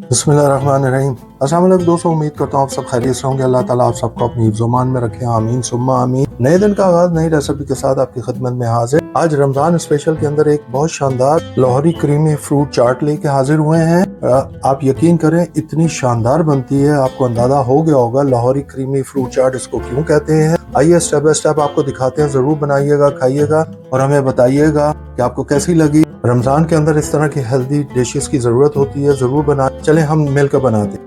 बिस्मिल्लाहिर्रहमानिर्रहीम। अस्सलाम वालेकुम दोस्तों, उम्मीद करता हूँ आप सब खैरियत से होंगे। अल्लाह ताला आप सबको अपनी हिफ्ज़-ओ-मान में रखे, आमीन सुम्मा आमीन। नए दिन का आगाज़ नई रेसिपी के साथ आपकी खिदमत में हाजिर। आज रमज़ान स्पेशल के अंदर एक बहुत शानदार लाहौरी क्रीमी फ्रूट चाट लेके हाजिर हुए हैं। आप यकीन करें इतनी शानदार बनती है, आपको अंदाजा हो गया होगा लाहौरी क्रीमी फ्रूट चाट इसको क्यों कहते हैं। आइए स्टेप बाय स्टेप आपको दिखाते हैं, जरूर बनाइएगा, खाइएगा और हमें बताइएगा कि आपको कैसी लगी। रमजान के अंदर इस तरह की हेल्दी डिशेस की जरूरत होती है, जरूर बना। चले हम मिलकर बनाते हैं।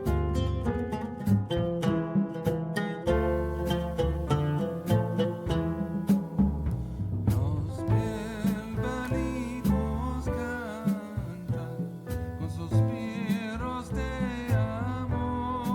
Nos venimos cantar con suspiros de amor.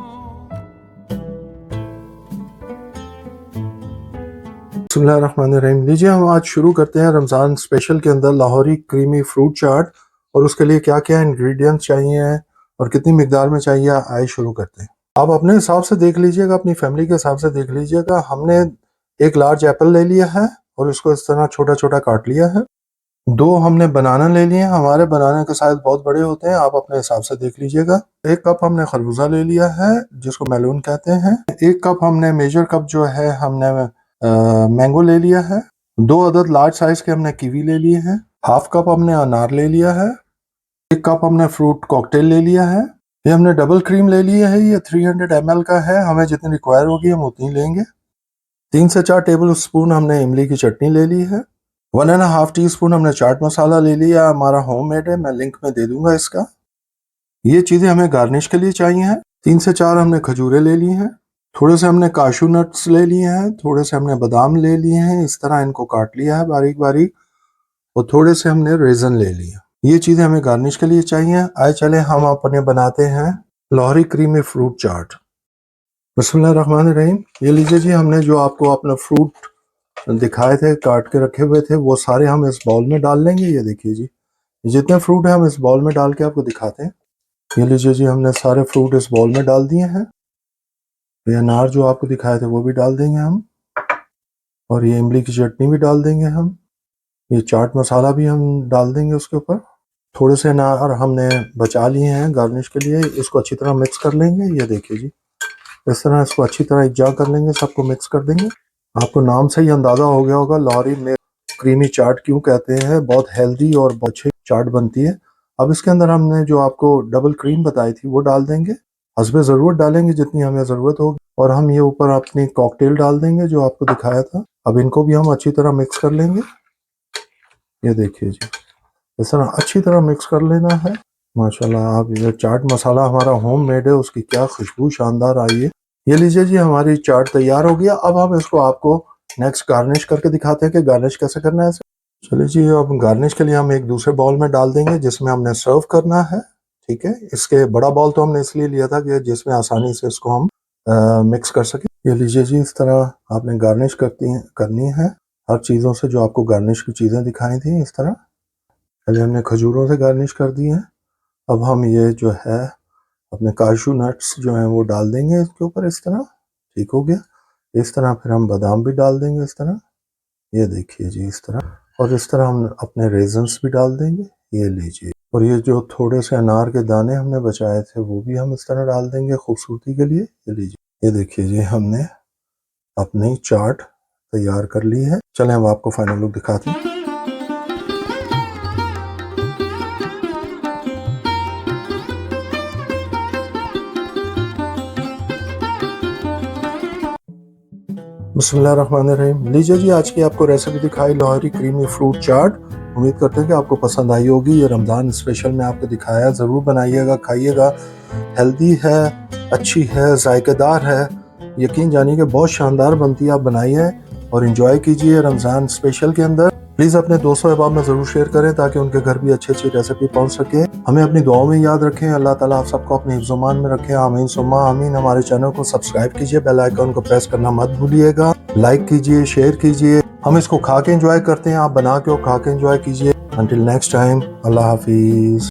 बिस्मिल्लाहिर्रहमानिर्रहीम। लीजिए हम आज शुरू करते हैं रमज़ान स्पेशल के अंदर लाहौरी क्रीमी फ्रूट चाट। और उसके लिए क्या क्या इंग्रेडिएंट्स चाहिए और कितनी मिकदार में चाहिए, आइए शुरू करते हैं। आप अपने हिसाब से देख लीजिएगा, अपनी फैमिली के हिसाब से देख लीजिएगा। हमने एक लार्ज एप्पल ले लिया है और इसको इस तरह छोटा छोटा काट लिया है। दो हमने बनाना ले लिए हैं, हमारे बनाने के साइज बहुत बड़े होते हैं, आप अपने हिसाब से देख लीजिएगा। एक कप हमने खरबूजा ले लिया है जिसको मेलून कहते हैं। एक कप हमने मेजर कप जो है हमने मैंगो ले लिया है। दो अदद लार्ज साइज के हमने कीवी ले लिए हैं। हाफ कप हमने अनार ले लिया है। एक कप हमने फ्रूट कॉकटेल ले लिया है। ये हमने डबल क्रीम ले लिया है, ये 300 ml का है, हमें जितनी रिक्वायर होगी हम उतनी लेंगे। 3 से 4 टेबल स्पून हमने इमली की चटनी ले ली है। 1.5 टीस्पून हमने चाट मसाला ले लिया, हमारा होममेड है, मैं लिंक में दे दूंगा इसका। ये चीजें हमें गार्निश के लिए चाहिए हैं। 3 से 4 हमने खजूरें ले ली हैं। थोड़े से हमने काशू नट्स ले लिए हैं, थोड़े से हमने बादाम ले लिए हैं, इस तरह इनको काट लिया है बारीक बारीक। और थोड़े से हमने रेजन ले लिया। ये चीजें हमें गार्निश के लिए चाहिए। आए चले हम अपने बनाते हैं लाहौरी क्रीमी फ्रूट चाट। बिस्मिल्लाहिर्रहमानिर्रहीम। ये लीजिए जी, हमने जो आपको अपना फ्रूट दिखाए थे काट के रखे हुए थे वो सारे हम इस बाउल में डाल लेंगे। ये देखिए जी, जितने फ्रूट है हम इस बाउल में डाल के आपको दिखाते हैं। ये लीजिए जी, हमने सारे फ्रूट इस बाउल में डाल दिए हैं। ये अनार जो आपको दिखाए थे वो भी डाल देंगे हम, और ये इमली की चटनी भी डाल देंगे हम। ये चाट मसाला भी हम डाल देंगे उसके ऊपर। थोड़े से अनार हमने बचा लिए हैं गार्निश के लिए, इसको अच्छी तरह मिक्स कर लेंगे। ये देखिए जी, इस तरह इसको अच्छी तरह इकट्ठा कर लेंगे, सबको मिक्स कर देंगे। आपको नाम से ही अंदाजा हो गया होगा लाहौरी में क्रीमी चाट क्यों कहते हैं, बहुत हेल्दी और बहुत अच्छी चाट बनती है। अब इसके अंदर हमने जो आपको डबल क्रीम बताई थी वो डाल देंगे, हस्बे ज़रूरत डालेंगे जितनी हमें ज़रूरत होगी। और हम ये ऊपर अपनी कॉकटेल डाल देंगे जो आपको दिखाया था। अब इनको भी हम अच्छी तरह मिक्स कर लेंगे। ये देखिए जी, इस तरह अच्छी तरह मिक्स कर लेना है। माशाल्लाह, आप ये चाट मसाला हमारा होम मेड है, उसकी क्या खुशबू शानदार आई है। ये लीजिए जी, हमारी चाट तैयार हो गया। अब हम इसको आपको नेक्स्ट गार्निश करके दिखाते हैं कि गार्निश कैसे करना है। चलिए जी, अब गार्निश के लिए हम एक दूसरे बाउल में डाल देंगे जिसमें हमने सर्व करना है। ठीक है, इसके बड़ा बाउल तो हमने इसलिए लिया था कि जिसमें आसानी से इसको हम मिक्स कर सके। ये लीजिए जी, इस तरह आपने गार्निश करनी है हर चीज़ों से जो आपको गार्निश की चीज़ें दिखाई थी। इस तरह पहले हमने खजूरों से गार्निश कर दी है। अब हम ये जो है अपने काजू नट्स जो हैं वो डाल देंगे इसके ऊपर, इस तरह। ठीक हो गया। इस तरह फिर हम बादाम भी डाल देंगे इस तरह। ये देखिए जी, इस तरह। और इस तरह हम अपने रेजन्स भी डाल देंगे। ये लीजिए, और ये जो थोड़े से अनार के दाने हमने बचाए थे वो भी हम इस तरह डाल देंगे खूबसूरती के लिए। ये लीजिए, ये देखिए जी, हमने अपनी चाट तैयार कर ली है। चलें हम आपको फाइनल लुक दिखाते हैं। बिस्मिल्लाहिर्रहमानिर्रहीम। लीजिए जी, आज की आपको रेसिपी दिखाई लाहौरी क्रीमी फ्रूट चाट। उम्मीद करते हैं कि आपको पसंद आई होगी। ये रमज़ान स्पेशल में आपको दिखाया, ज़रूर बनाइएगा, खाइएगा। हेल्दी है, अच्छी है, जायकेदार है। यकीन जानिए कि बहुत शानदार बनती है। आप बनाइए और इंजॉय कीजिए रमज़ान स्पेशल के अंदर। प्लीज़ अपने दोस्तों अहबाब में ज़रूर शेयर करें ताकि उनके घर भी अच्छी अच्छी रेसिपी पहुंच सके। हमें अपनी दुआओं में याद रखें। अल्लाह ताला आप सबको अपने हिफ्ज़-ओ-मान में रखें, आमीन सुम्मा आमीन। हमारे चैनल को सब्सक्राइब कीजिए, बेल आइकन को प्रेस करना मत भूलिएगा। लाइक कीजिए, शेयर कीजिए। हम इसको खा के एंजॉय करते हैं, आप बना के और खा के एंजॉय कीजिए। अंटिल नेक्स्ट टाइम, अल्लाह हाफिज़।